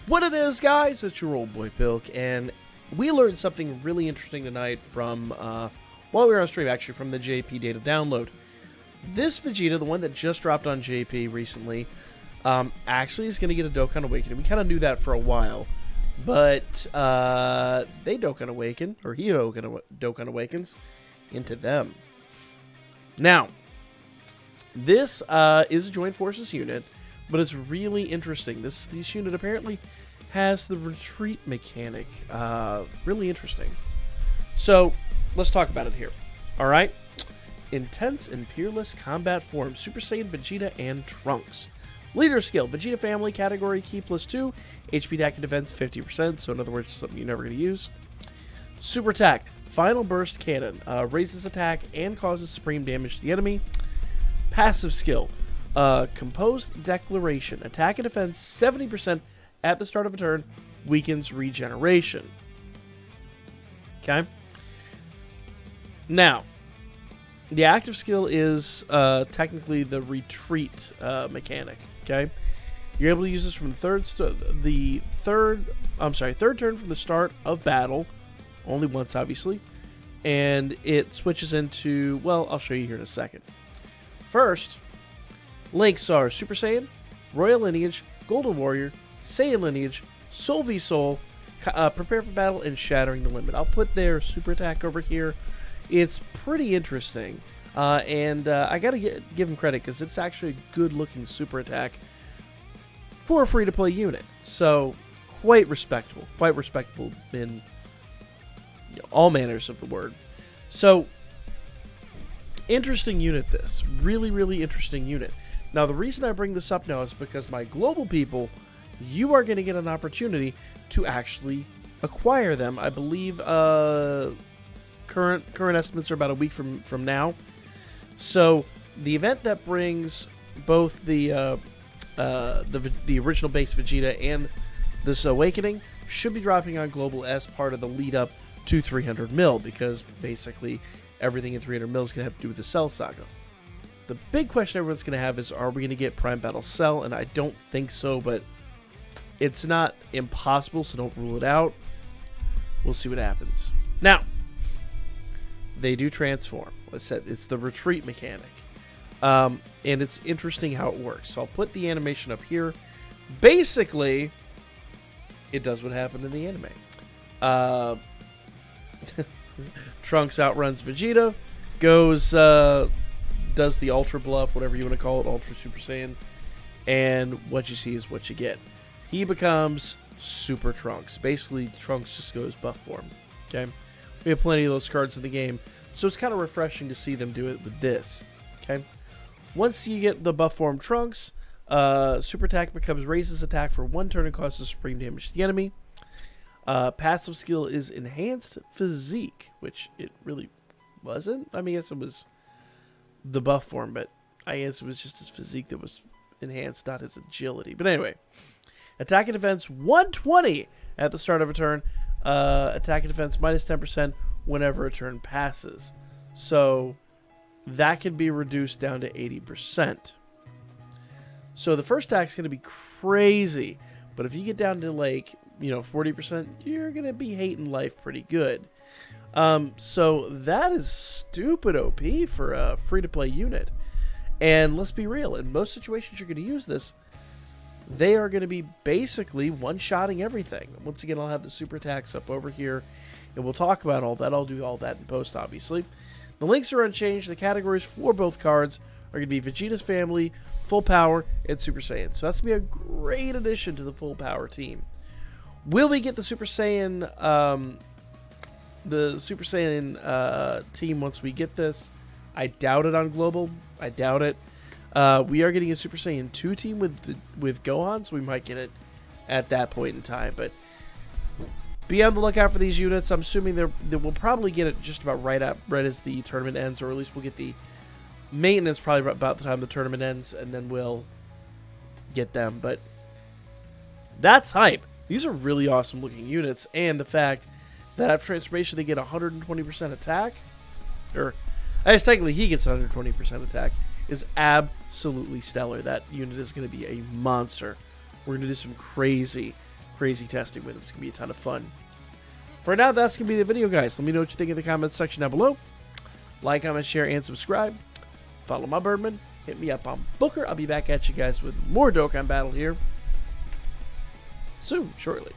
What it is, guys, it's your old boy Pilk, and we learned something really interesting tonight from, while we were on stream, actually, from the JP data download. This Vegeta, the one that just dropped on JP recently, actually is going to get a Dokkan Awakening. We kind of knew that for a while, but they Dokkan Awaken, or he Dokkan Awakens into them. Now, this is a Joint Forces unit, but it's really interesting. This unit apparently has the retreat mechanic. Really interesting. So, let's talk about it here. Alright? Intense and Peerless Combat Form. Super Saiyan, Vegeta, and Trunks. Leader skill. Vegeta family category key +2. HP attack and defense 50%. So in other words, something you're never going to use. Super attack. Final burst cannon. Raises attack and causes supreme damage to the enemy. Passive skill. Composed declaration. Attack and defense 70% at the start of a turn. Weakens regeneration. Okay. Now, the active skill is technically the retreat mechanic. Okay. You're able to use this from the third turn from the start of battle. Only once, obviously. And it switches into, well, I'll show you here in a second. First, links are Super Saiyan, Royal Lineage, Golden Warrior, Saiyan Lineage, Soul v Soul, Prepare for Battle, and Shattering the Limit. I'll put their super attack over here. It's pretty interesting. And I gotta give them credit because it's actually a good looking super attack for a free to play unit. So, quite respectable. Quite respectable in all manners of the word. So, interesting unit this. Really, really interesting unit. Now, the reason I bring this up now is because my global people, you are going to get an opportunity to actually acquire them. I believe current estimates are about a week from now. So, the event that brings both the original base Vegeta and this Awakening should be dropping on global as part of the lead up to 300 mil, because basically everything in 300 mil is going to have to do with the Cell Saga. The big question everyone's going to have is, are we going to get Prime Battle Cell? And I don't think so, but it's not impossible, so don't rule it out. We'll see what happens. Now, they do transform. Like I said, it's the retreat mechanic. And it's interesting how it works. So I'll put the animation up here. Basically, it does what happened in the anime. Trunks outruns Vegeta, goes, does the Ultra Bluff, whatever you want to call it, Ultra Super Saiyan, and what you see is what you get. He becomes Super Trunks. Basically, Trunks just goes buff form. Okay, we have plenty of those cards in the game, so it's kind of refreshing to see them do it with this. Okay, once you get the buff form Trunks, Super Attack becomes raises attack for 1 turn and causes supreme damage to the enemy. Passive skill is Enhanced Physique, which it really wasn't. I mean, I guess it was the buff form, but I guess it was just his physique that was enhanced, not his agility. But anyway, attack and defense 120 at the start of a turn. Attack and defense minus 10% whenever a turn passes. So that can be reduced down to 80%. So the first attack is going to be crazy, but if you get down to like 40%, you're going to be hating life pretty good. So that is stupid OP for a free-to-play unit. And let's be real, in most situations you're going to use this, they are going to be basically one-shotting everything. Once again, I'll have the super attacks up over here, and we'll talk about all that. I'll do all that in post, obviously. The links are unchanged. The categories for both cards are going to be Vegeta's family, Full Power, and Super Saiyan. So that's going to be a great addition to the Full Power team. Will we get the Super Saiyan team once we get this? I doubt it on global. I doubt it. We are getting a Super Saiyan 2 team with Gohan, so we might get it at that point in time. But be on the lookout for these units. I'm assuming that we'll probably get it just about right as the tournament ends, or at least we'll get the maintenance probably about the time the tournament ends, and then we'll get them. But that's hype. These are really awesome looking units, and the fact that after transformation they get 120% attack, or I guess technically he gets 120% attack, is absolutely stellar. That unit is going to be a monster. We're going to do some crazy crazy testing with him. It's going to be a ton of fun. For now, that's going to be the video, guys. Let me know what you think in the comments section down below. Like, comment, share, and subscribe. Follow my Birdman. Hit me up on Booker. I'll be back at you guys with more Dokkan Battle here soon, shortly.